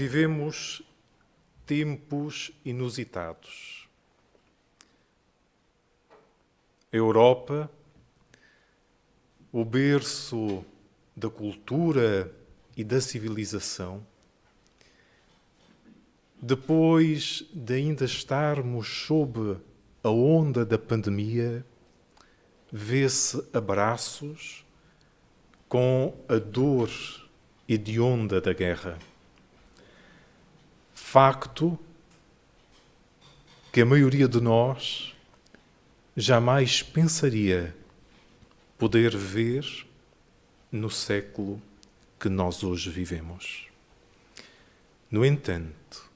Vivemos tempos inusitados. A Europa, o berço da cultura e da civilização, depois de ainda estarmos sob a onda da pandemia, vê-se a braços com a dor hedionda da guerra. Facto que a maioria de nós jamais pensaria poder ver no século que nós hoje vivemos. No entanto,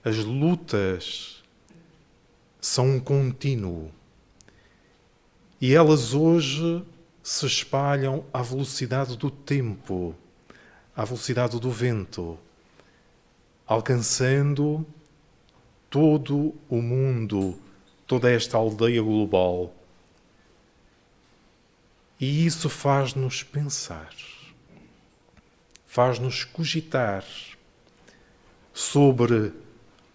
as lutas são um contínuo e elas hoje se espalham à velocidade do tempo, à velocidade do vento, alcançando todo o mundo, toda esta aldeia global. E isso faz-nos pensar, faz-nos cogitar sobre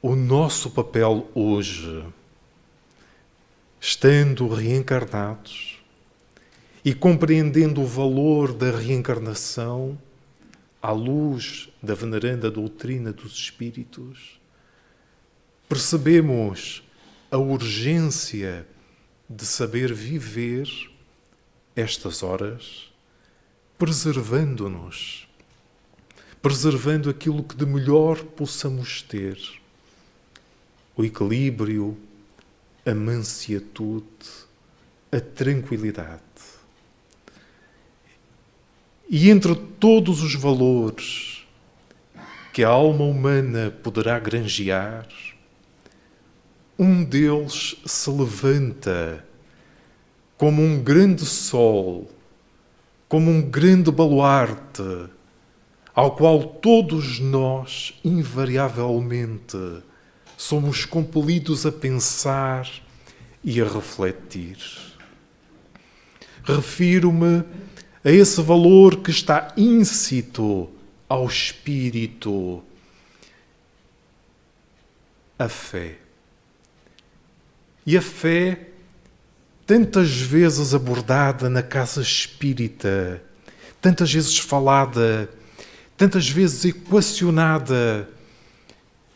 o nosso papel hoje, estando reencarnados e compreendendo o valor da reencarnação à luz da veneranda doutrina dos Espíritos, percebemos a urgência de saber viver estas horas, preservando-nos, preservando aquilo que de melhor possamos ter, o equilíbrio, a mansiatude, a tranquilidade. E entre todos os valores que a alma humana poderá granjear, um deles se levanta como um grande sol, como um grande baluarte, ao qual todos nós, invariavelmente, somos compelidos a pensar e a refletir. Refiro-me a esse valor que está íncito ao espírito, a fé. E a fé, tantas vezes abordada na casa espírita, tantas vezes falada, tantas vezes equacionada,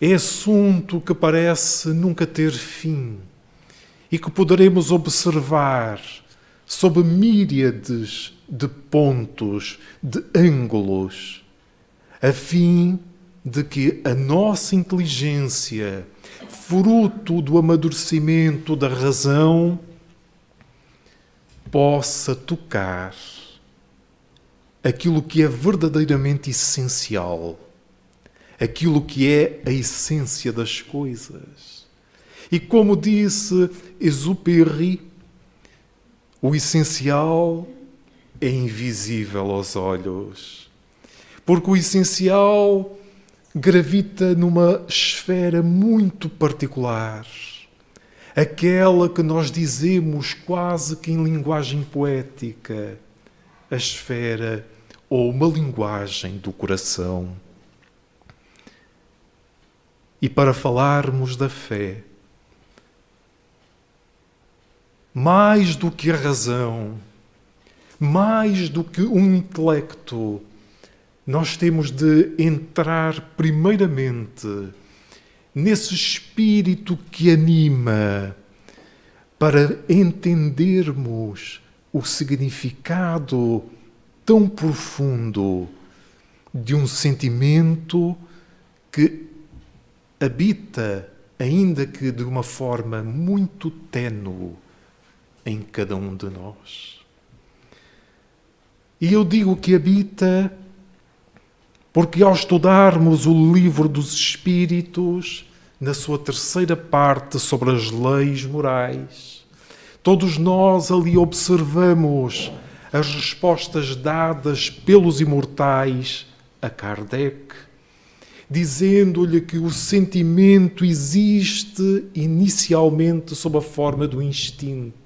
é assunto que parece nunca ter fim e que poderemos observar sob míriades de pontos, de ângulos, a fim de que a nossa inteligência, fruto do amadurecimento da razão, possa tocar aquilo que é verdadeiramente essencial, aquilo que é a essência das coisas. E como disse Exupéry, o essencial é invisível aos olhos, porque o essencial gravita numa esfera muito particular, aquela que nós dizemos quase que em linguagem poética, a esfera ou uma linguagem do coração. E para falarmos da fé, mais do que a razão, mais do que um intelecto, nós temos de entrar primeiramente nesse espírito que anima para entendermos o significado tão profundo de um sentimento que habita, ainda que de uma forma muito ténue, em cada um de nós. E eu digo que habita porque ao estudarmos o Livro dos Espíritos, na sua terceira parte sobre as leis morais, todos nós ali observamos as respostas dadas pelos imortais a Kardec, dizendo-lhe que o sentimento existe inicialmente sob a forma do instinto.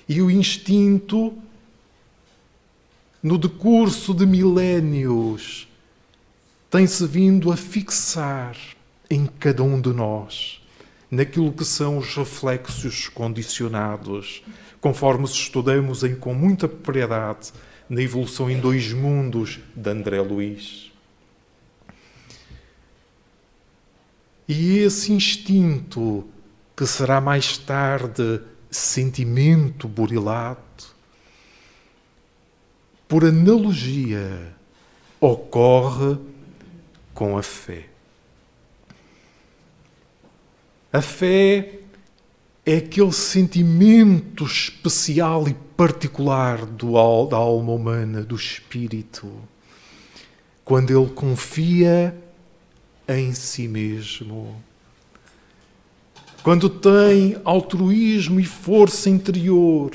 E o instinto, no decurso de milénios, tem-se vindo a fixar em cada um de nós, naquilo que são os reflexos condicionados, conforme estudamos com muita propriedade na Evolução em Dois Mundos, de André Luiz. E esse instinto, que será mais tarde sentimento burilado, por analogia, ocorre com a fé. A fé é aquele sentimento especial e particular da alma humana, do espírito, quando ele confia em si mesmo, quando tem altruísmo e força interior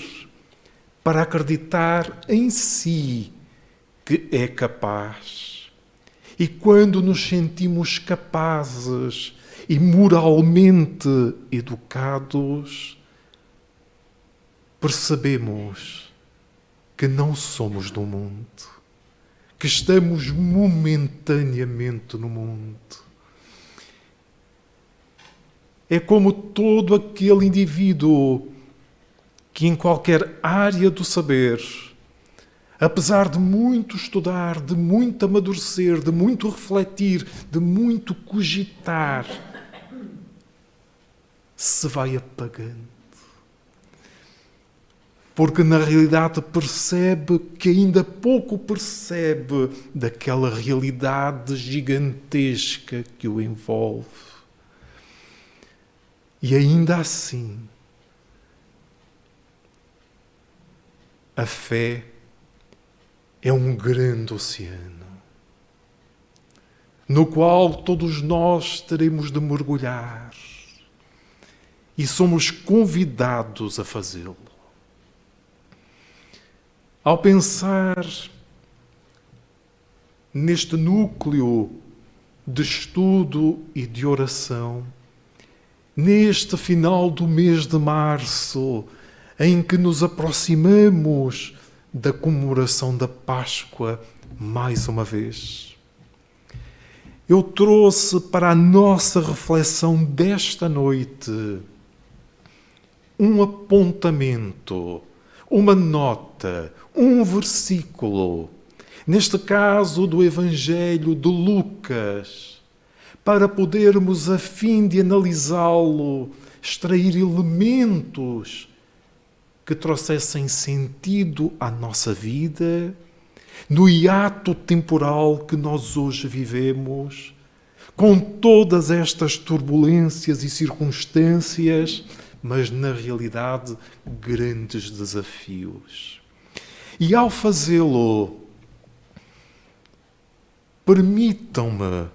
para acreditar em si que é capaz, e quando nos sentimos capazes e moralmente educados, percebemos que não somos do mundo, que estamos momentaneamente no mundo. É como todo aquele indivíduo que em qualquer área do saber, apesar de muito estudar, de muito amadurecer, de muito refletir, de muito cogitar, se vai apagando. Porque na realidade percebe que ainda pouco percebe daquela realidade gigantesca que o envolve. E ainda assim, a fé é um grande oceano, no qual todos nós teremos de mergulhar, e somos convidados a fazê-lo. Ao pensar neste núcleo de estudo e de oração, neste final do mês de março, em que nos aproximamos da comemoração da Páscoa mais uma vez, eu trouxe para a nossa reflexão desta noite um apontamento, uma nota, um versículo, neste caso do Evangelho de Lucas, para podermos, a fim de analisá-lo, extrair elementos que trouxessem sentido à nossa vida, no hiato temporal que nós hoje vivemos, com todas estas turbulências e circunstâncias, mas na realidade grandes desafios. E ao fazê-lo, permitam-me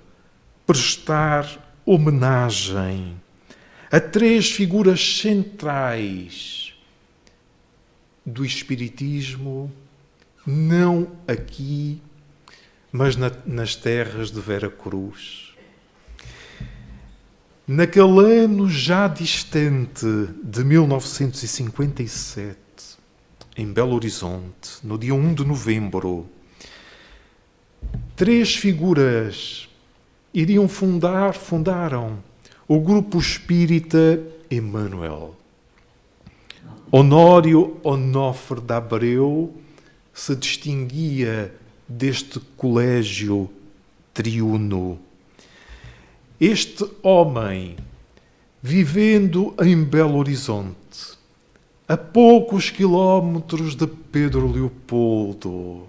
prestar homenagem a três figuras centrais do Espiritismo, não aqui, mas nas terras de Vera Cruz. Naquele ano já distante de 1957, em Belo Horizonte, no dia 1 de novembro, três figuras fundaram o grupo espírita Emmanuel. Honório Onofre de Abreu se distinguia deste colégio triuno. Este homem, vivendo em Belo Horizonte, a poucos quilómetros de Pedro Leopoldo,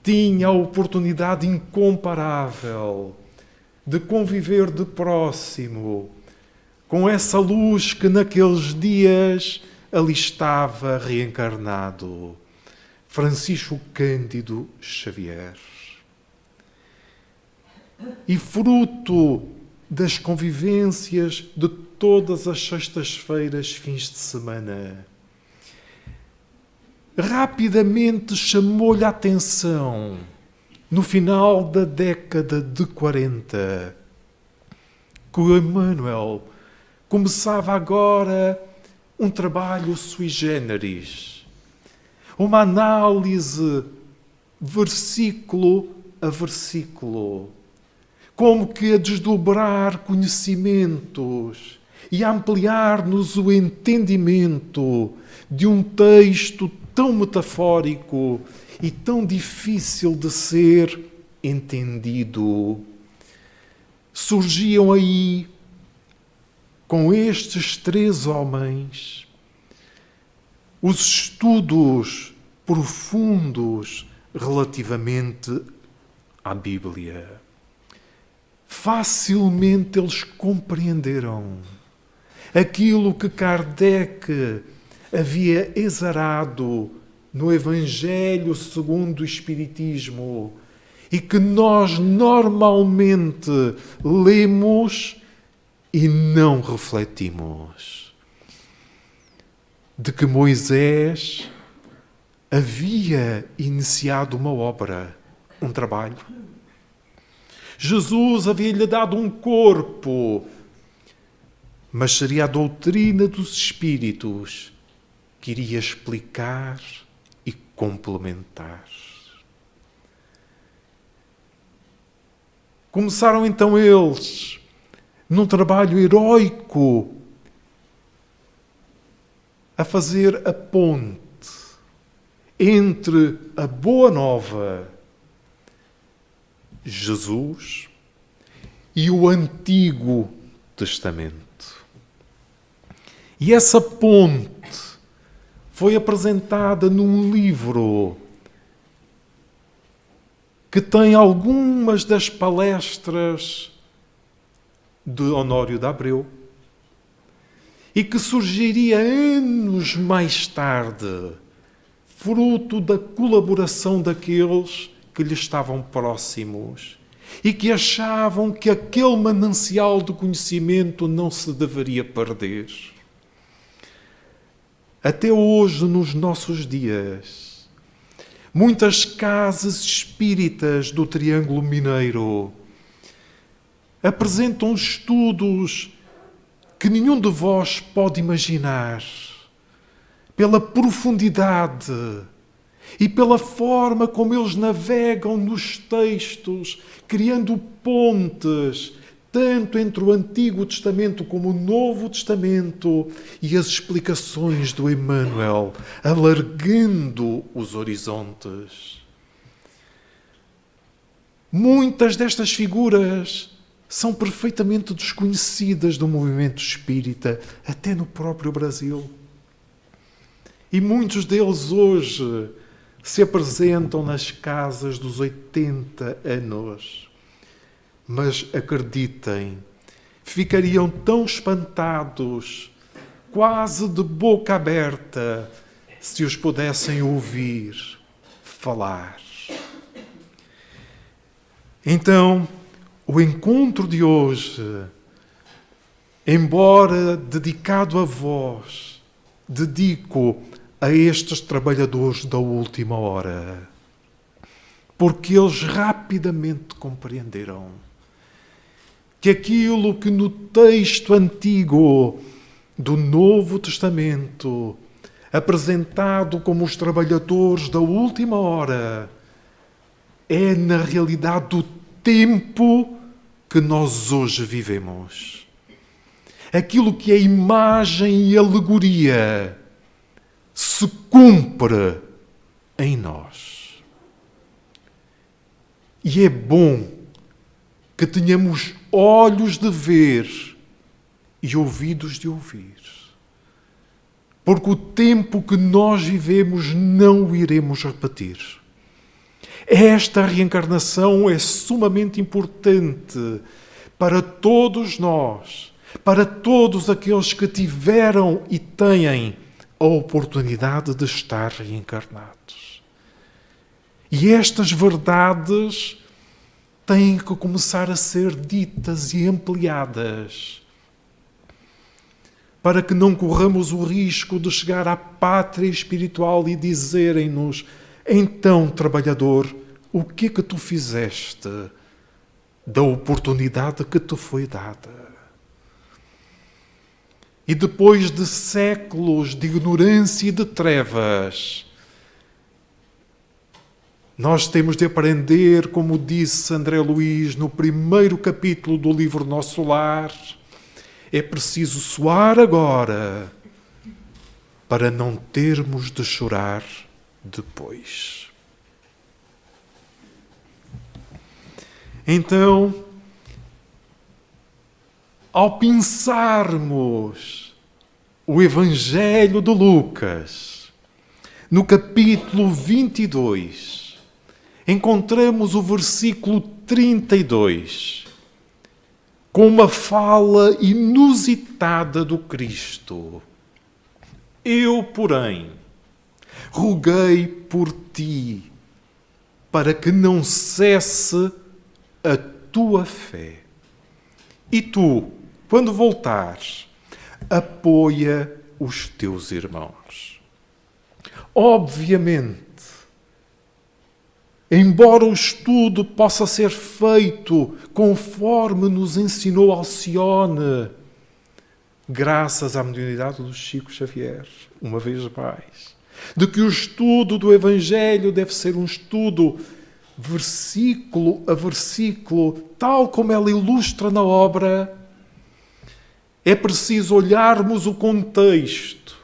tinha a oportunidade incomparável de conviver de próximo com essa luz que naqueles dias ali estava reencarnado, Francisco Cândido Xavier. E fruto das convivências de todas as sextas-feiras, fins de semana, rapidamente chamou-lhe a atenção, no final da década de 40, que o Emmanuel começava agora um trabalho sui generis, uma análise versículo a versículo, como que a desdobrar conhecimentos e a ampliar-nos o entendimento de um texto tão metafórico e tão difícil de ser entendido. Surgiam aí, com estes 3 homens, os estudos profundos relativamente à Bíblia. Facilmente eles compreenderam aquilo que Kardec havia exarado no Evangelho segundo o Espiritismo e que nós normalmente lemos e não refletimos. De que Moisés havia iniciado uma obra, um trabalho. Jesus havia-lhe dado um corpo, mas seria a doutrina dos Espíritos que iria explicar e complementar. Começaram então eles, num trabalho heroico, a fazer a ponte entre a Boa Nova, Jesus, e o Antigo Testamento. E essa ponte foi apresentada num livro que tem algumas das palestras de Honório de Abreu e que surgiria anos mais tarde, fruto da colaboração daqueles que lhe estavam próximos e que achavam que aquele manancial de conhecimento não se deveria perder. Até hoje, nos nossos dias, muitas casas espíritas do Triângulo Mineiro apresentam estudos que nenhum de vós pode imaginar, pela profundidade e pela forma como eles navegam nos textos, criando pontes, tanto entre o Antigo Testamento como o Novo Testamento, e as explicações do Emmanuel, alargando os horizontes. Muitas destas figuras são perfeitamente desconhecidas do movimento espírita, até no próprio Brasil. E muitos deles hoje se apresentam nas casas dos 80 anos. Mas acreditem, ficariam tão espantados, quase de boca aberta, se os pudessem ouvir falar. Então, o encontro de hoje, embora dedicado a vós, dedico a estes trabalhadores da última hora, porque eles rapidamente compreenderam que aquilo que no texto antigo do Novo Testamento, apresentado como os trabalhadores da última hora, é na realidade o tempo que nós hoje vivemos. Aquilo que é imagem e alegoria se cumpre em nós. E é bom que tenhamos olhos de ver e ouvidos de ouvir. Porque o tempo que nós vivemos não o iremos repetir. Esta reencarnação é sumamente importante para todos nós, para todos aqueles que tiveram e têm a oportunidade de estar reencarnados. E estas verdades têm que começar a ser ditas e ampliadas, para que não corramos o risco de chegar à pátria espiritual e dizerem-nos: então, trabalhador, o que é que tu fizeste da oportunidade que te foi dada? E depois de séculos de ignorância e de trevas, Nós temos de aprender, como disse André Luiz no primeiro capítulo do livro Nosso Lar, é preciso suar agora para não termos de chorar depois. Então, ao pensarmos o Evangelho de Lucas, no capítulo 22, encontramos o versículo 32, com uma fala inusitada do Cristo. Eu, porém, roguei por ti, para que não cesse a tua fé. E tu, quando voltares, apoia os teus irmãos. Obviamente, embora o estudo possa ser feito conforme nos ensinou Alcione, graças à mediunidade do Chico Xavier, uma vez mais, de que o estudo do Evangelho deve ser um estudo versículo a versículo, tal como ela ilustra na obra, é preciso olharmos o contexto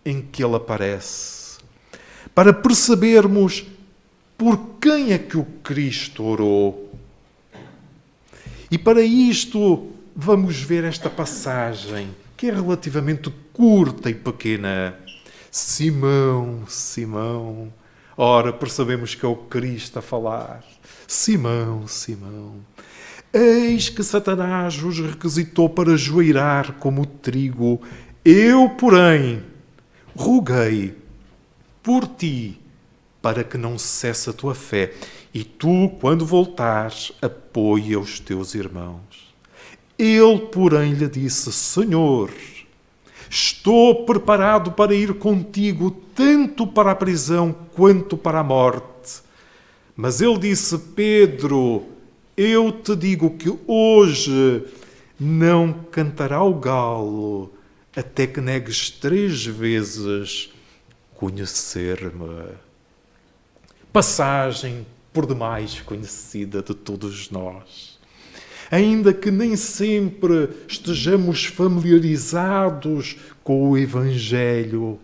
em que ele aparece, para percebermos por quem é que o Cristo orou. E para isto vamos ver esta passagem, que é relativamente curta e pequena. Simão, Simão. Ora, percebemos que é o Cristo a falar. Simão, Simão. Eis que Satanás vos requisitou para joeirar como trigo. Eu, porém, roguei por ti, para que não cesse a tua fé. E tu, quando voltares, apoia os teus irmãos. Ele, porém, lhe disse: Senhor, estou preparado para ir contigo, tanto para a prisão quanto para a morte. Mas ele disse: Pedro, eu te digo que hoje não cantará o galo até que negues 3 vezes conhecer-me. Passagem por demais conhecida de todos nós. Ainda que nem sempre estejamos familiarizados com o Evangelho,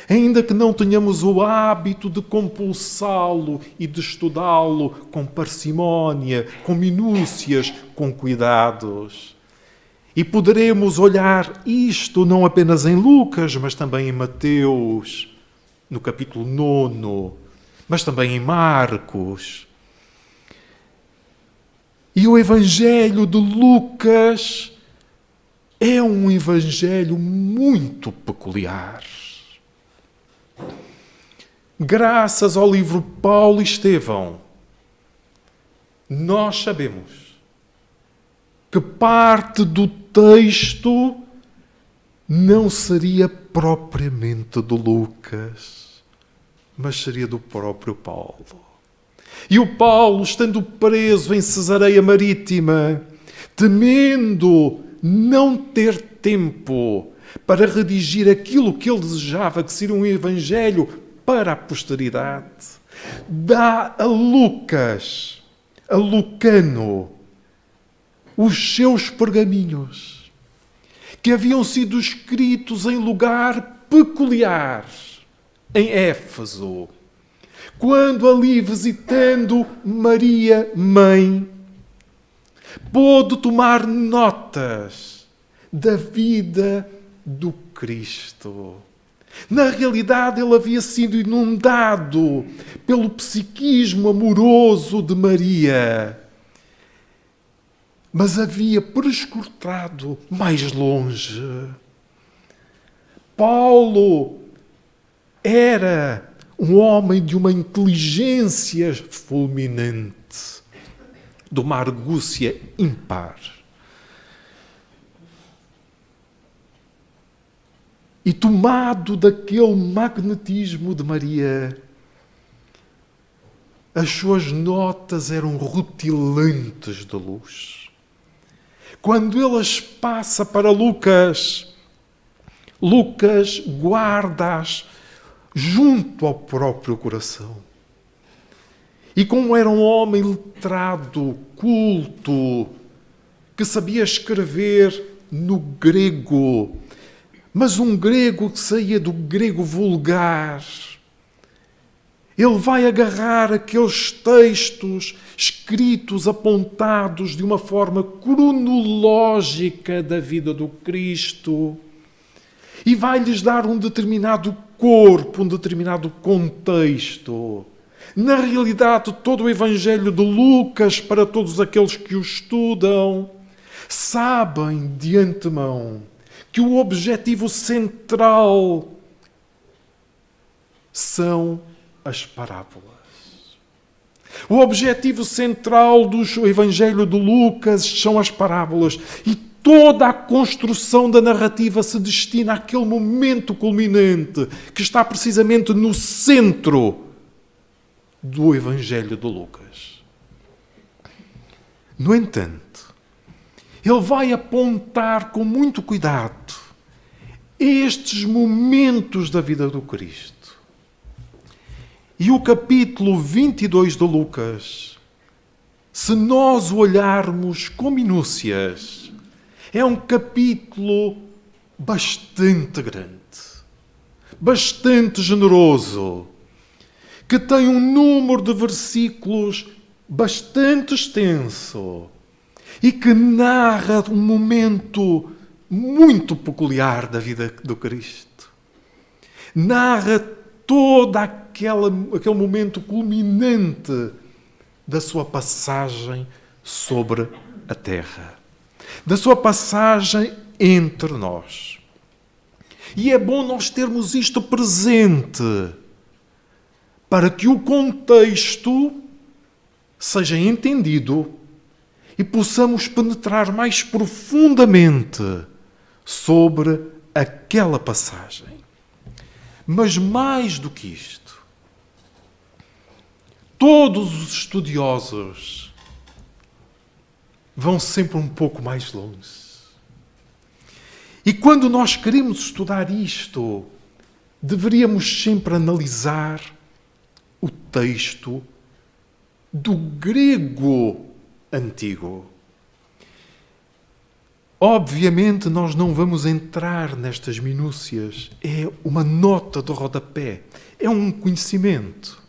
ainda que não tenhamos o hábito de compulsá-lo e de estudá-lo com parcimónia, com minúcias, com cuidados. E poderemos olhar isto não apenas em Lucas, mas também em Mateus, no capítulo 9, mas também em Marcos. E o Evangelho de Lucas é um evangelho muito peculiar. Graças ao livro Paulo e Estevão, nós sabemos que parte do texto não seria propriamente do Lucas, mas seria do próprio Paulo. E o Paulo, estando preso em Cesareia Marítima, temendo não ter tempo para redigir aquilo que ele desejava, que seria um evangelho para a posteridade, dá a Lucas, a Lucano, os seus pergaminhos, que haviam sido escritos em lugar peculiar, em Éfeso, quando ali visitando Maria, mãe, pôde tomar notas da vida do Cristo. Na realidade, ele havia sido inundado pelo psiquismo amoroso de Maria, mas havia prescrutado mais longe. Paulo era um homem de uma inteligência fulminante, de uma argúcia ímpar. E tomado daquele magnetismo de Maria, as suas notas eram rutilantes de luz. Quando ele as passa para Lucas, Lucas guarda-as junto ao próprio coração. E como era um homem letrado, culto, que sabia escrever no grego, mas um grego que saía do grego vulgar, ele vai agarrar aqueles textos escritos, apontados de uma forma cronológica da vida do Cristo e vai-lhes dar um determinado corpo, um determinado contexto. Na realidade, todo o Evangelho de Lucas, para todos aqueles que o estudam, sabem de antemão que o objetivo central são as parábolas. O objetivo central do Evangelho de Lucas são as parábolas e toda a construção da narrativa se destina àquele momento culminante que está precisamente no centro do Evangelho de Lucas. No entanto, ele vai apontar com muito cuidado estes momentos da vida do Cristo. E o capítulo 22 de Lucas, se nós o olharmos com minúcias, é um capítulo bastante grande, bastante generoso, que tem um número de versículos bastante extenso e que narra um momento muito peculiar da vida do Cristo. Narra todo aquele momento culminante da sua passagem sobre a terra, da sua passagem entre nós. E é bom nós termos isto presente para que o contexto seja entendido e possamos penetrar mais profundamente sobre aquela passagem. Mas mais do que isto, todos os estudiosos vão sempre um pouco mais longe. E quando nós queremos estudar isto, deveríamos sempre analisar o texto do grego antigo. Obviamente, nós não vamos entrar nestas minúcias. É uma nota de rodapé. É um conhecimento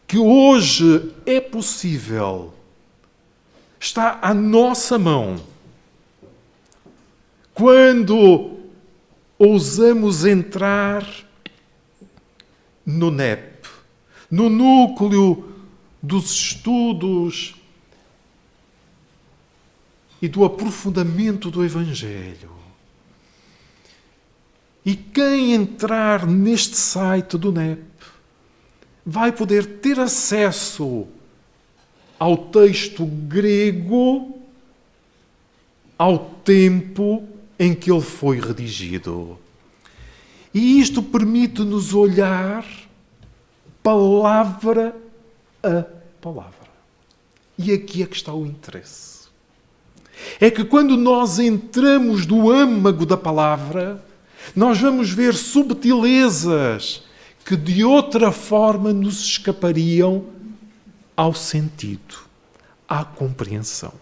que hoje é possível. Está à nossa mão. Quando ousamos entrar no NEP, no núcleo dos estudos e do aprofundamento do Evangelho. E quem entrar neste site do NEP vai poder ter acesso ao texto grego, ao tempo em que ele foi redigido. E isto permite-nos olhar palavra a palavra. E aqui é que está o interesse. É que quando nós entramos no âmago da palavra, nós vamos ver subtilezas que de outra forma nos escapariam ao sentido, à compreensão.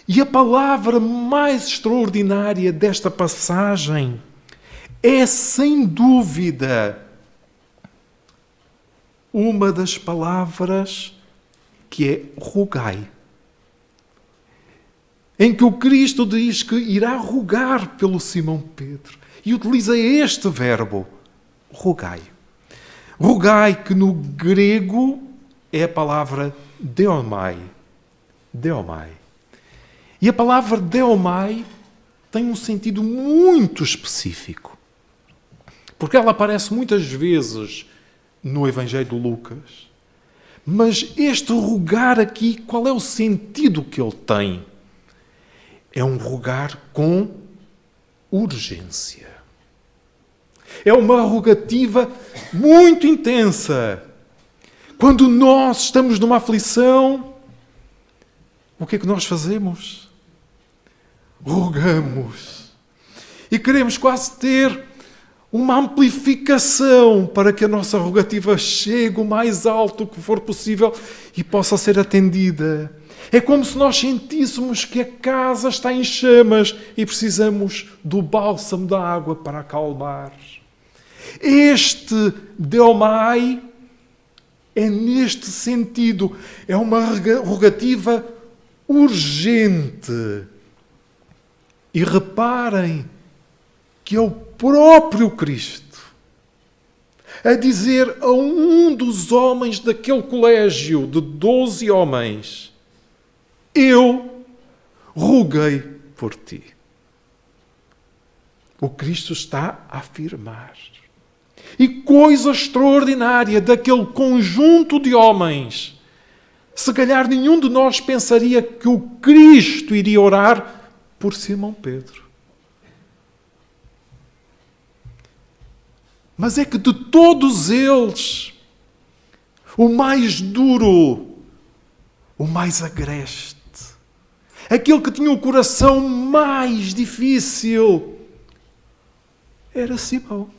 E a palavra mais extraordinária desta passagem é, sem dúvida, uma das palavras que é rogai. Em que o Cristo diz que irá rogar pelo Simão Pedro. E utiliza este verbo, rogai. Rogai, que no grego é a palavra deomai. Deomai. E a palavra deomai tem um sentido muito específico. Porque ela aparece muitas vezes no Evangelho de Lucas. Mas este rogar aqui, qual é o sentido que ele tem? É um rogar com urgência. É uma rogativa muito intensa. Quando nós estamos numa aflição, o que é que nós fazemos? Rogamos. E queremos quase ter uma amplificação para que a nossa rogativa chegue o mais alto que for possível e possa ser atendida. É como se nós sentíssemos que a casa está em chamas e precisamos do bálsamo da água para acalmar. Este Deomai é neste sentido, é uma rogativa urgente. E reparem que é o próprio Cristo a dizer a um dos homens daquele colégio de 12 homens: eu roguei por ti. O Cristo está a afirmar. E coisa extraordinária daquele conjunto de homens. Se calhar nenhum de nós pensaria que o Cristo iria orar por Simão Pedro. Mas é que de todos eles, o mais duro, o mais agreste, aquele que tinha o coração mais difícil, era Simão.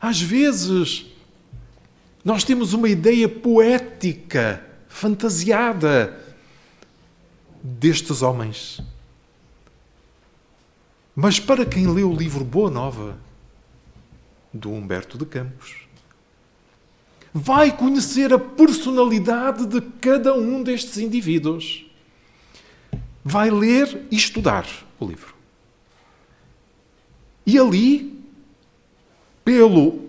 Às vezes, nós temos uma ideia poética, fantasiada destes homens. Mas para quem lê o livro Boa Nova, do Humberto de Campos, vai conhecer a personalidade de cada um destes indivíduos. Vai ler e estudar o livro. E ali, pelo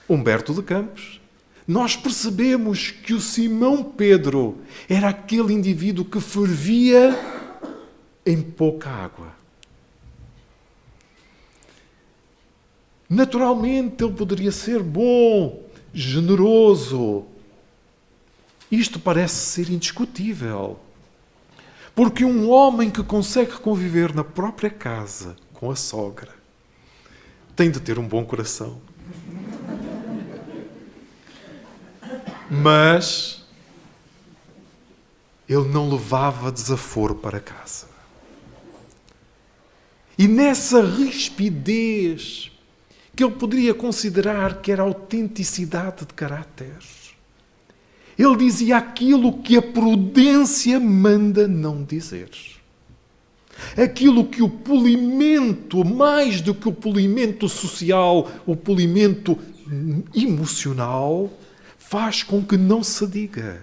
Humberto de Campos, nós percebemos que o Simão Pedro era aquele indivíduo que fervia em pouca água. Naturalmente, ele poderia ser bom, generoso. Isto parece ser indiscutível. Porque um homem que consegue conviver na própria casa com a sogra tem de ter um bom coração. Mas ele não levava desaforo para casa. E nessa rispidez que ele poderia considerar que era autenticidade de caráter, ele dizia aquilo que a prudência manda não dizer. Aquilo que o polimento, mais do que o polimento social, o polimento emocional, faz com que não se diga.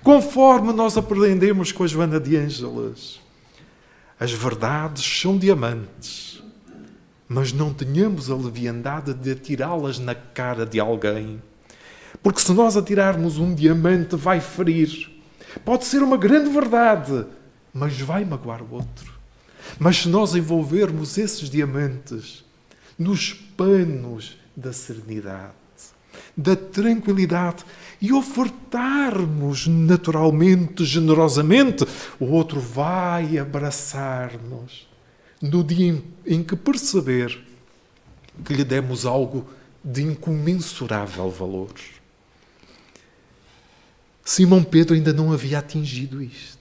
Conforme nós aprendemos com a Joana de Ângeles, as verdades são diamantes, mas não tenhamos a leviandade de atirá-las na cara de alguém. Porque se nós atirarmos um diamante, vai ferir. Pode ser uma grande verdade, mas vai magoar o outro. Mas se nós envolvermos esses diamantes nos panos da serenidade, da tranquilidade e ofertarmos naturalmente, generosamente, o outro vai abraçar-nos no dia em que perceber que lhe demos algo de incomensurável valor. Simão Pedro ainda não havia atingido isto.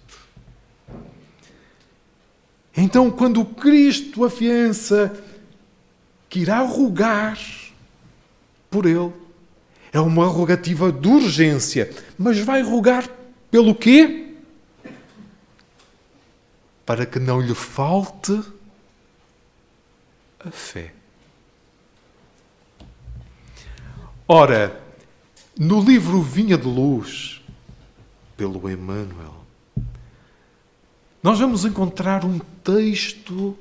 Então, quando Cristo afiança que irá rogar por ele, é uma rogativa de urgência, mas vai rogar pelo quê? Para que não lhe falte a fé. Ora, no livro Vinha de Luz, pelo Emmanuel, nós vamos encontrar um texto,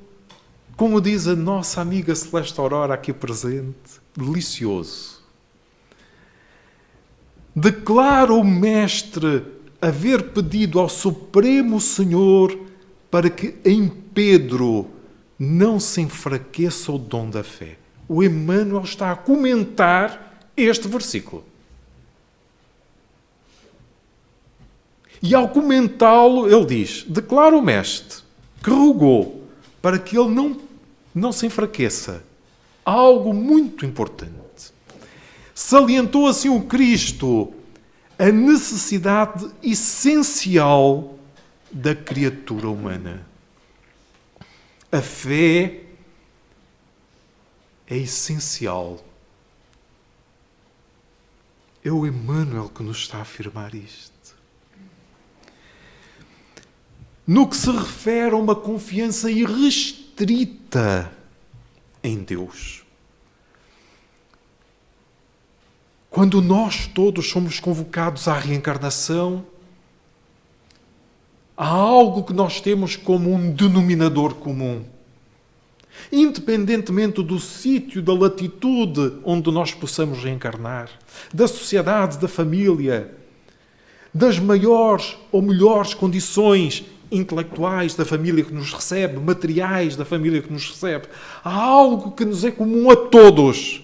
como diz a nossa amiga Celeste Aurora aqui presente, delicioso. Declara o Mestre haver pedido ao Supremo Senhor para que em Pedro não se enfraqueça o dom da fé. O Emmanuel está a comentar este versículo. E ao comentá-lo, ele diz: declara o Mestre que rogou para que ele não se enfraqueça. Algo muito importante. Salientou assim o Cristo a necessidade essencial da criatura humana. A fé é essencial. É o Emmanuel que nos está a afirmar isto. No que se refere a uma confiança irrestrita em Deus. Quando nós todos somos convocados à reencarnação, há algo que nós temos como um denominador comum. Independentemente do sítio, da latitude onde nós possamos reencarnar, da sociedade, da família, das maiores ou melhores condições intelectuais da família que nos recebe, materiais da família que nos recebe, há algo que nos é comum a todos.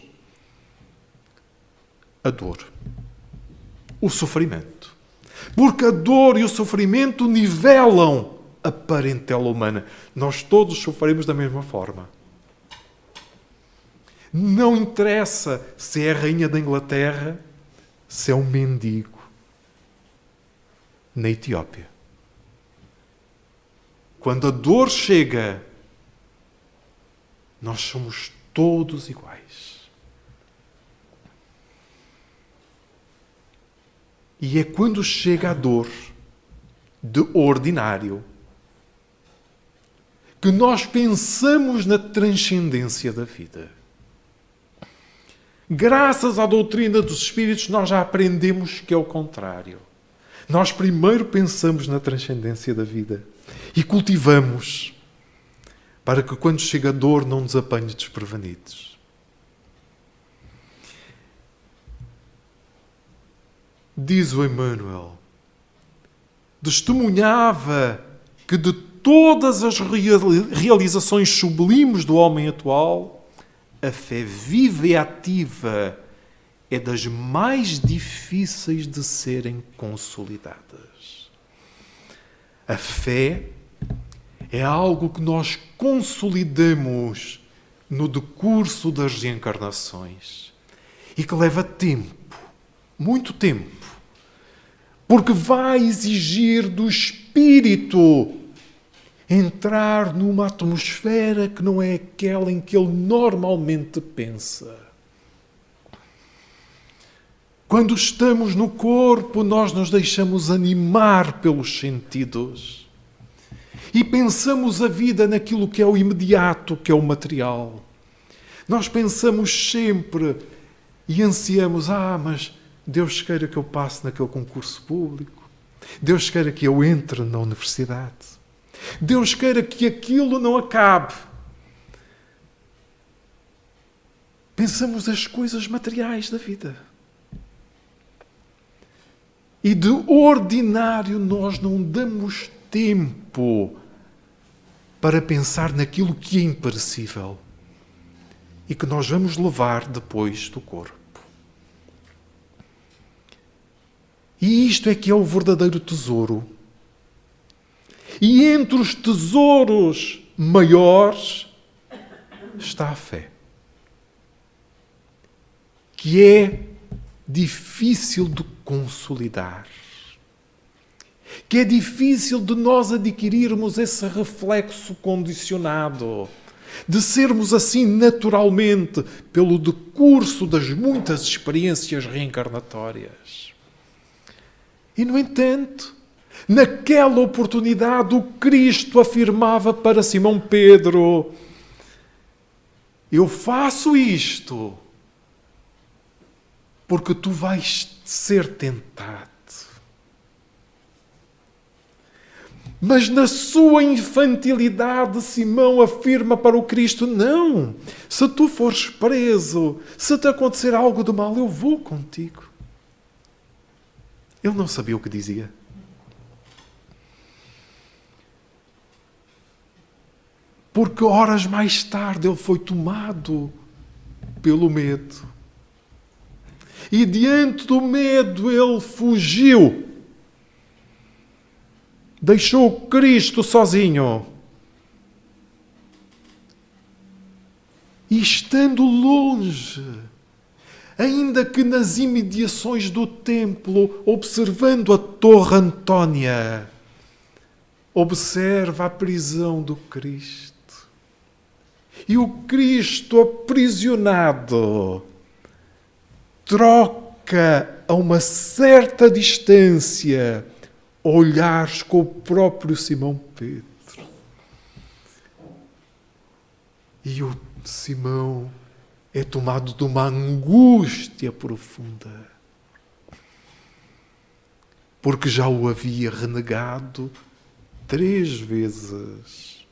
A dor. O sofrimento. Porque a dor e o sofrimento nivelam a parentela humana. Nós todos sofremos da mesma forma. Não interessa se é a rainha da Inglaterra, se é um mendigo na Etiópia. Quando a dor chega, nós somos todos iguais. E é quando chega a dor de ordinário que nós pensamos na transcendência da vida. Graças à doutrina dos Espíritos, nós já aprendemos que é o contrário. Nós primeiro pensamos na transcendência da vida e cultivamos para que quando chega a dor não nos apanhe desprevenidos. Diz o Emmanuel, testemunhava que de todas as realizações sublimes do homem atual, a fé viva e ativa é das mais difíceis de serem consolidadas. A fé é algo que nós consolidamos no decurso das reencarnações e que leva tempo, muito tempo, porque vai exigir do espírito entrar numa atmosfera que não é aquela em que ele normalmente pensa. Quando estamos no corpo, nós nos deixamos animar pelos sentidos e pensamos a vida naquilo que é o imediato, que é o material. Nós pensamos sempre e ansiamos, mas Deus queira que eu passe naquele concurso público, Deus queira que eu entre na universidade, Deus queira que aquilo não acabe. Pensamos as coisas materiais da vida. E de ordinário nós não damos tempo para pensar naquilo que é imperecível e que nós vamos levar depois do corpo. E isto é que é o verdadeiro tesouro. E entre os tesouros maiores está a fé, que é difícil de consolidar, que é difícil de nós adquirirmos esse reflexo condicionado, de sermos assim naturalmente pelo decurso das muitas experiências reencarnatórias. E, no entanto, naquela oportunidade, o Cristo afirmava para Simão Pedro: eu faço isto porque tu vais ser tentado. Mas na sua infantilidade, Simão afirma para o Cristo: não, se tu fores preso, se te acontecer algo de mal, eu vou contigo. Ele não sabia o que dizia. Porque horas mais tarde ele foi tomado pelo medo. E diante do medo ele fugiu. Deixou Cristo sozinho. E estando longe, ainda que nas imediações do templo, observando a Torre Antônia, observa a prisão do Cristo. E o Cristo aprisionado troca a uma certa distância olhares com o próprio Simão Pedro. E o Simão é tomado de uma angústia profunda, porque já o havia renegado 3 vezes.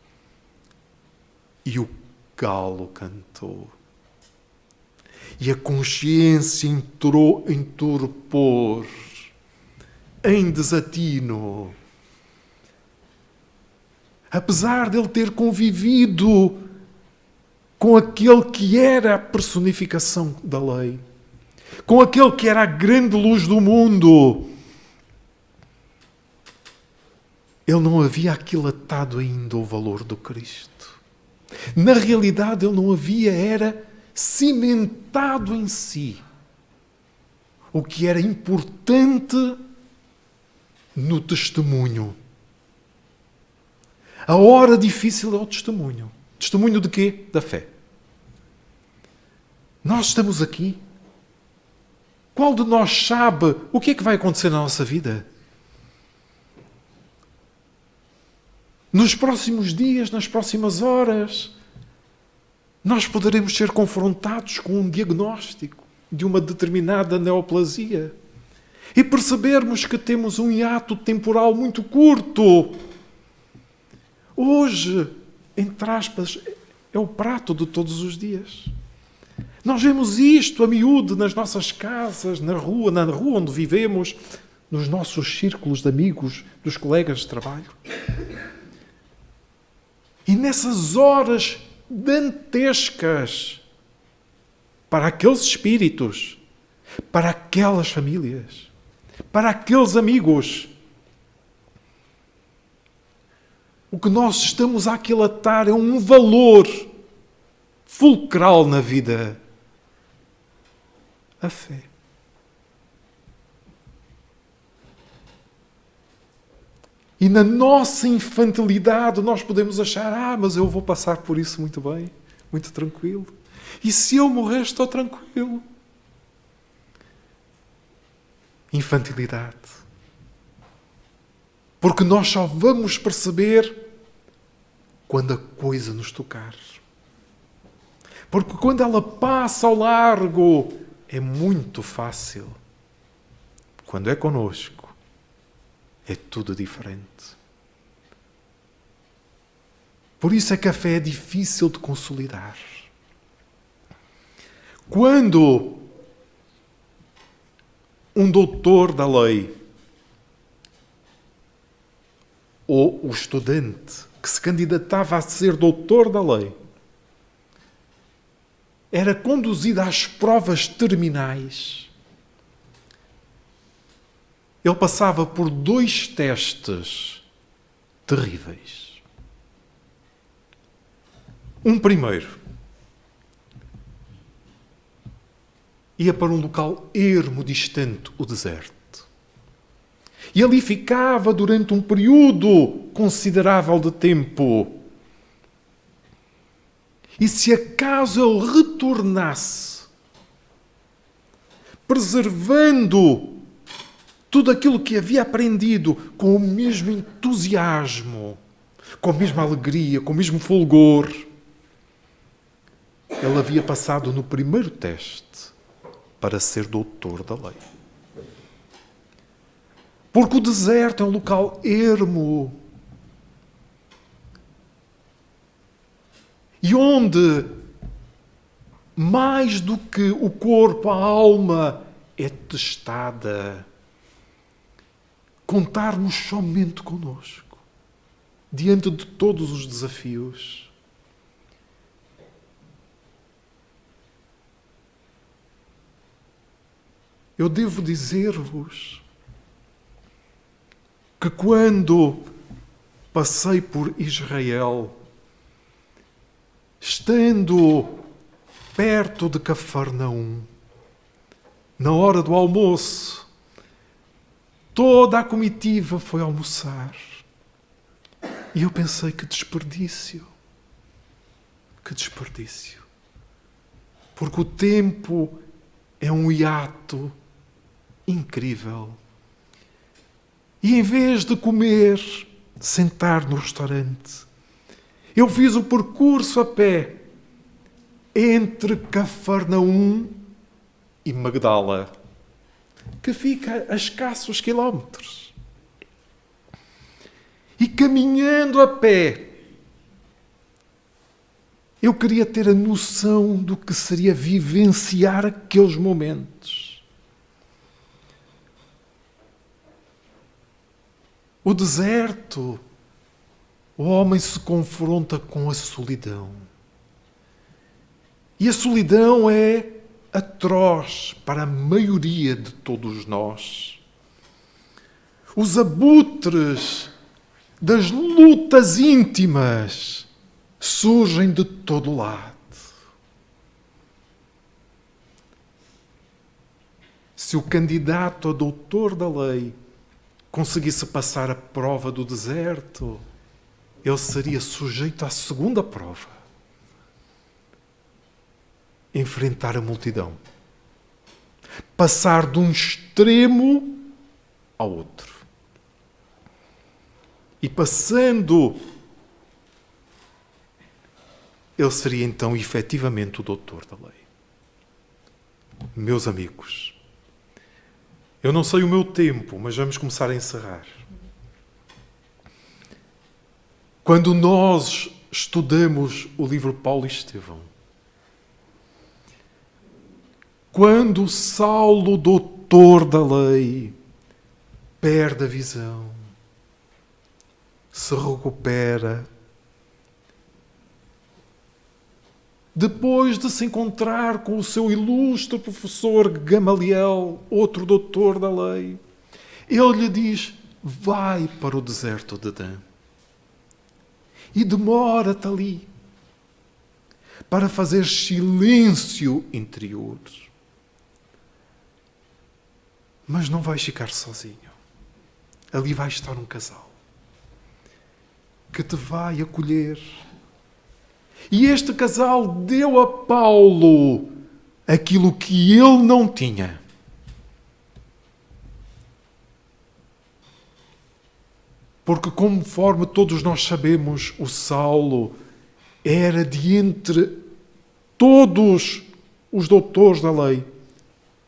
E o galo cantou. E a consciência entrou em torpor, em desatino. Apesar de ele ter convivido com aquele que era a personificação da lei, com aquele que era a grande luz do mundo, ele não havia aquilatado ainda o valor do Cristo. Na realidade, ele não havia era cimentado em si o que era importante no testemunho. A hora difícil é o testemunho. Testemunho de quê? Da fé. Nós estamos aqui. Qual de nós sabe o que é que vai acontecer na nossa vida? Nos próximos dias, nas próximas horas, nós poderemos ser confrontados com um diagnóstico de uma determinada neoplasia e percebermos que temos um hiato temporal muito curto. Hoje, entre aspas, é o prato de todos os dias. Nós vemos isto a miúdo nas nossas casas, na rua onde vivemos, nos nossos círculos de amigos, dos colegas de trabalho. E nessas horas dantescas, para aqueles espíritos, para aquelas famílias, para aqueles amigos, o que nós estamos a aquilatar é um valor fulcral na vida: a fé. E na nossa infantilidade nós podemos achar: mas eu vou passar por isso muito bem, muito tranquilo. E se eu morrer, estou tranquilo. Infantilidade. Porque nós só vamos perceber quando a coisa nos tocar. Porque quando ela passa ao largo, é muito fácil. Quando é connosco, é tudo diferente. Por isso é que a fé é difícil de consolidar. Quando um doutor da lei ou o estudante que se candidatava a ser doutor da lei era conduzido às provas terminais, ele passava por 2 testes terríveis. Um primeiro, ia para um local ermo, distante, o deserto. E ali ficava durante um período considerável de tempo. E se acaso ele retornasse, preservando tudo aquilo que havia aprendido com o mesmo entusiasmo, com a mesma alegria, com o mesmo fulgor, ele havia passado no primeiro teste para ser doutor da lei. Porque o deserto é um local ermo e onde, mais do que o corpo, a alma é testada. Contarmos somente connosco, diante de todos os desafios. Eu devo dizer-vos que quando passei por Israel, estando perto de Cafarnaum, na hora do almoço, toda a comitiva foi almoçar. E eu pensei, que desperdício. Que desperdício. Porque o tempo é um hiato incrível. E em vez de comer, sentar no restaurante, eu fiz o percurso a pé entre Cafarnaum e Magdala, que fica a escassos quilómetros. E caminhando a pé, eu queria ter a noção do que seria vivenciar aqueles momentos. O deserto, o homem se confronta com a solidão. E a solidão é atroz para a maioria de todos nós. Os abutres das lutas íntimas surgem de todo lado. Se o candidato a doutor da lei conseguisse passar a prova do deserto, ele seria sujeito à segunda prova. Enfrentar a multidão. Passar de um extremo ao outro. E passando, ele seria então efetivamente o doutor da lei. Meus amigos, eu não sei o meu tempo, mas vamos começar a encerrar. Quando nós estudamos o livro Paulo e Estevão, quando Saulo, doutor da lei, perde a visão, se recupera, depois de se encontrar com o seu ilustre professor Gamaliel, outro doutor da lei, ele lhe diz: vai para o deserto de Dan e demora-te ali para fazer silêncio interior. Mas não vais ficar sozinho. Ali vai estar um casal que te vai acolher. E este casal deu a Paulo aquilo que ele não tinha. Porque, conforme todos nós sabemos, o Saulo era de entre todos os doutores da lei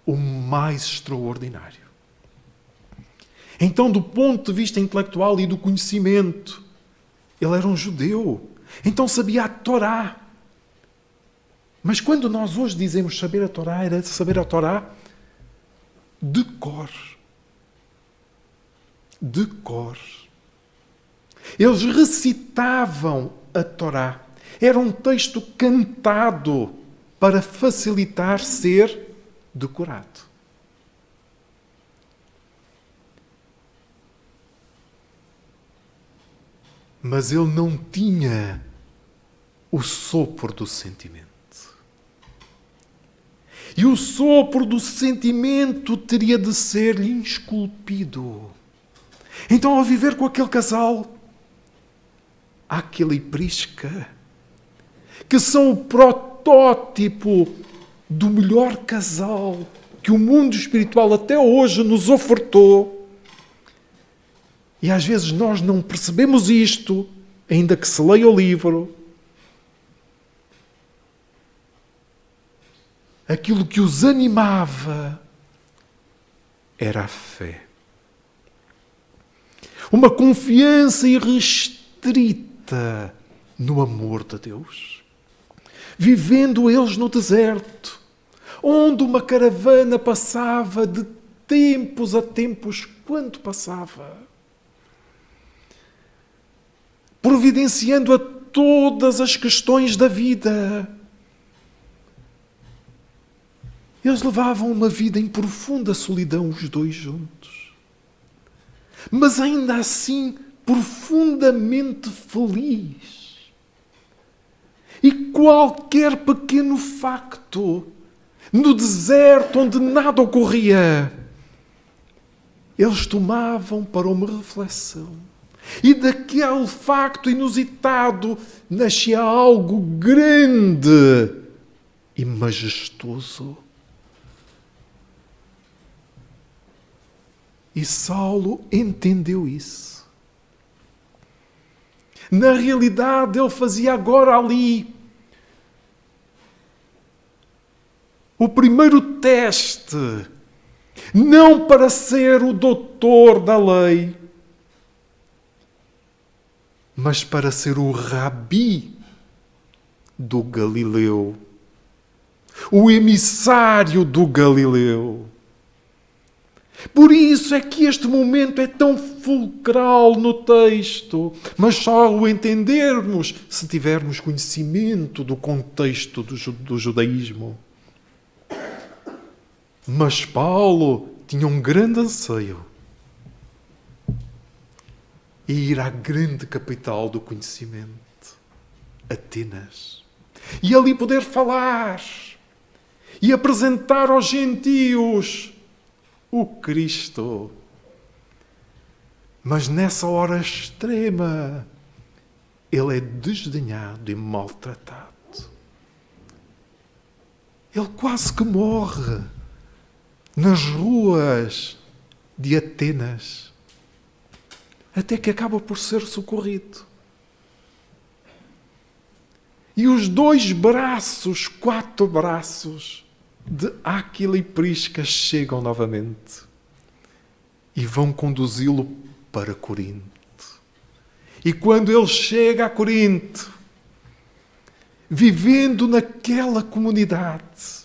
o mais extraordinário. Então, do ponto de vista intelectual e do conhecimento, ele era um judeu. Então sabia a Torá. Mas quando nós hoje dizemos saber a Torá, era saber a Torá de cor. De cor. Eles recitavam a Torá. Era um texto cantado para facilitar ser decorado. Mas ele não tinha o sopro do sentimento. E o sopro do sentimento teria de ser-lhe esculpido. Então, ao viver com aquele casal, Áquila e Prisca, que são o protótipo do melhor casal que o mundo espiritual até hoje nos ofertou. E às vezes nós não percebemos isto, ainda que se leia o livro. Aquilo que os animava era a fé. Uma confiança irrestrita no amor de Deus. Vivendo eles no deserto, onde uma caravana passava de tempos a tempos, quanto passava? Providenciando a todas as questões da vida. Eles levavam uma vida em profunda solidão, os dois juntos. Mas ainda assim, profundamente feliz. E qualquer pequeno facto, no deserto onde nada ocorria, eles tomavam para uma reflexão. E daquele facto inusitado nascia algo grande e majestoso. E Saulo entendeu isso. Na realidade, ele fazia agora ali o primeiro teste, não para ser o doutor da lei, mas para ser o rabi do Galileu, o emissário do Galileu. Por isso é que este momento é tão fulcral no texto, mas só o entendermos se tivermos conhecimento do contexto do judaísmo. Mas Paulo tinha um grande anseio: ir à grande capital do conhecimento, Atenas, e ali poder falar e apresentar aos gentios o Cristo. Mas nessa hora extrema, ele é desdenhado e maltratado. Ele quase que morre nas ruas de Atenas, até que acaba por ser socorrido. E os 4 braços de Áquila e Prisca chegam novamente e vão conduzi-lo para Corinto. E quando ele chega a Corinto, vivendo naquela comunidade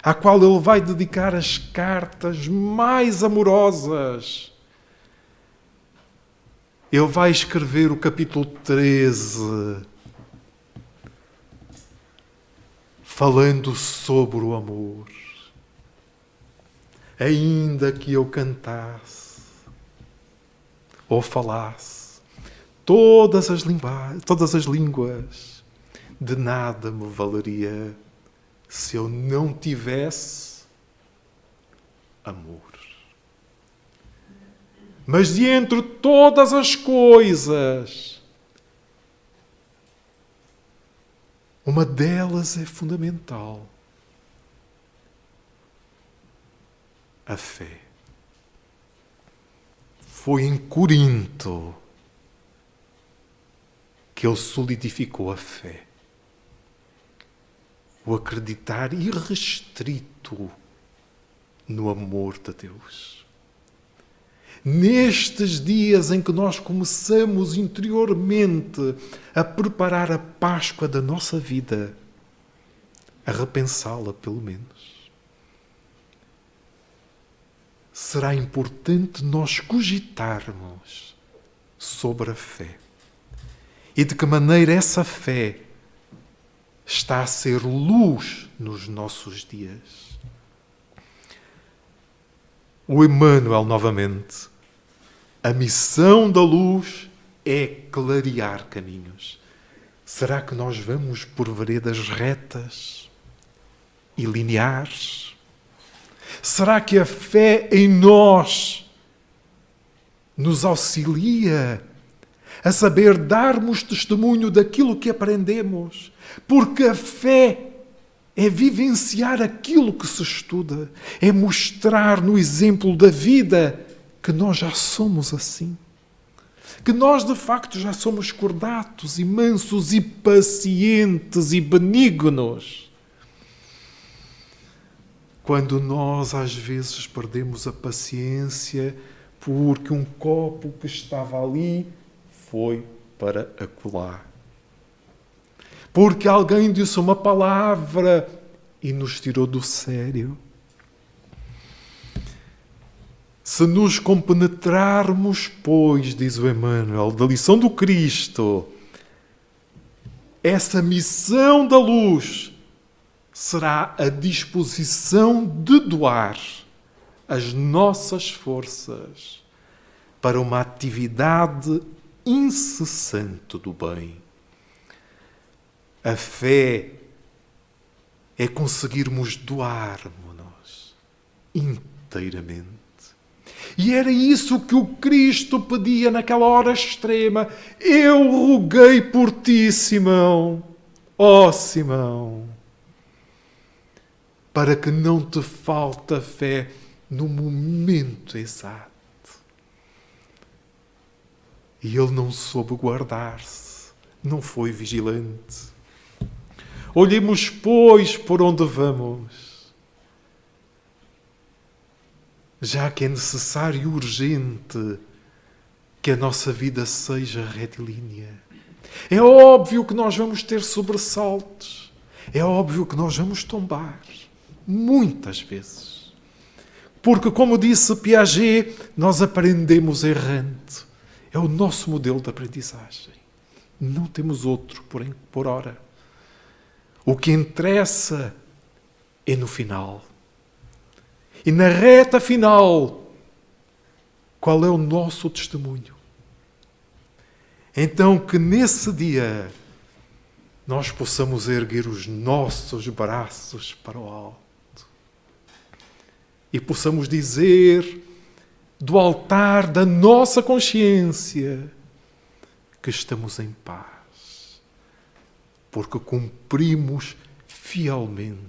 à qual ele vai dedicar as cartas mais amorosas, ele vai escrever o capítulo 13, falando sobre o amor. Ainda que eu cantasse ou falasse todas as línguas, de nada me valeria se eu não tivesse amor. Mas de entre todas as coisas, uma delas é fundamental: a fé. Foi em Corinto que ele solidificou a fé. O acreditar irrestrito no amor de Deus. Nestes dias em que nós começamos interiormente a preparar a Páscoa da nossa vida, a repensá-la pelo menos, será importante nós cogitarmos sobre a fé. E de que maneira essa fé está a ser luz nos nossos dias. O Emmanuel, novamente. A missão da luz é clarear caminhos. Será que nós vamos por veredas retas e lineares? Será que a fé em nós nos auxilia a saber darmos testemunho daquilo que aprendemos? Porque a fé é vivenciar aquilo que se estuda, é mostrar no exemplo da vida que nós já somos assim. Que nós, de facto, já somos cordatos e mansos e pacientes e benignos. Quando nós, às vezes, perdemos a paciência porque um copo que estava ali foi para acolá. Porque alguém disse uma palavra e nos tirou do sério. Se nos compenetrarmos, pois, diz o Emmanuel, da lição do Cristo, essa missão da luz será a disposição de doar as nossas forças para uma atividade incessante do bem. A fé é conseguirmos doar-nos inteiramente. E era isso que o Cristo pedia naquela hora extrema. Eu roguei por ti, Simão, ó Simão, para que não te falte a fé no momento exato. E ele não soube guardar-se, não foi vigilante. Olhemos, pois, por onde vamos, já que é necessário e urgente que a nossa vida seja retilínea. É óbvio que nós vamos ter sobressaltos, é óbvio que nós vamos tombar, muitas vezes. Porque, como disse Piaget, nós aprendemos errante. É o nosso modelo de aprendizagem. Não temos outro, por ora. O que interessa é no final. E na reta final, qual é o nosso testemunho? Então, que nesse dia nós possamos erguer os nossos braços para o alto e possamos dizer do altar da nossa consciência que estamos em paz, porque cumprimos fielmente.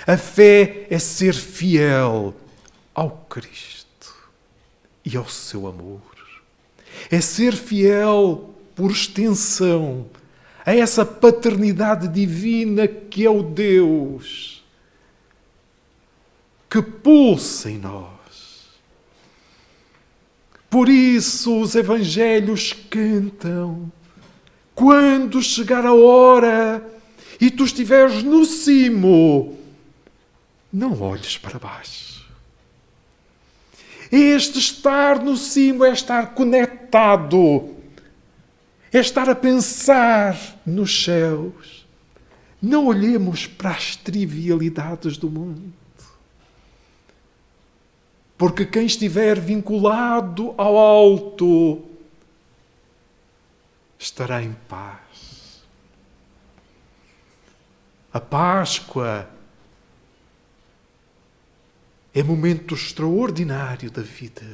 A fé é ser fiel ao Cristo e ao seu amor. É ser fiel, por extensão, a essa paternidade divina que é o Deus que pulsa em nós. Por isso os evangelhos cantam: quando chegar a hora e tu estiveres no cimo, não olhes para baixo. Este estar no cimo é estar conectado, é estar a pensar nos céus. Não olhemos para as trivialidades do mundo. Porque quem estiver vinculado ao alto estará em paz. A Páscoa é momento extraordinário da vida.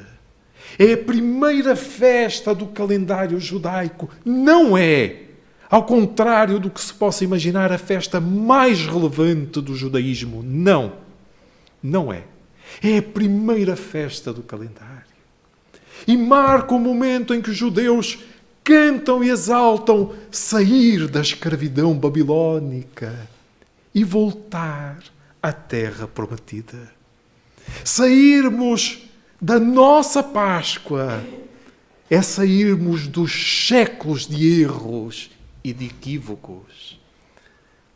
É a primeira festa do calendário judaico. Não é, ao contrário do que se possa imaginar, a festa mais relevante do judaísmo. Não. Não é. É a primeira festa do calendário. E marca o momento em que os judeus cantam e exaltam sair da escravidão babilónica e voltar à terra prometida. Sairmos da nossa Páscoa é sairmos dos séculos de erros e de equívocos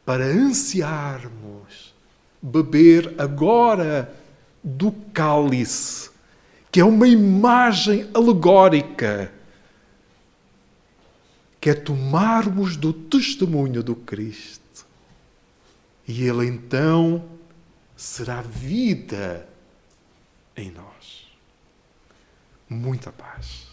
para ansiarmos beber agora do cálice, que é uma imagem alegórica, que é tomarmos do testemunho do Cristo. E Ele então será vida em nós. Muita paz.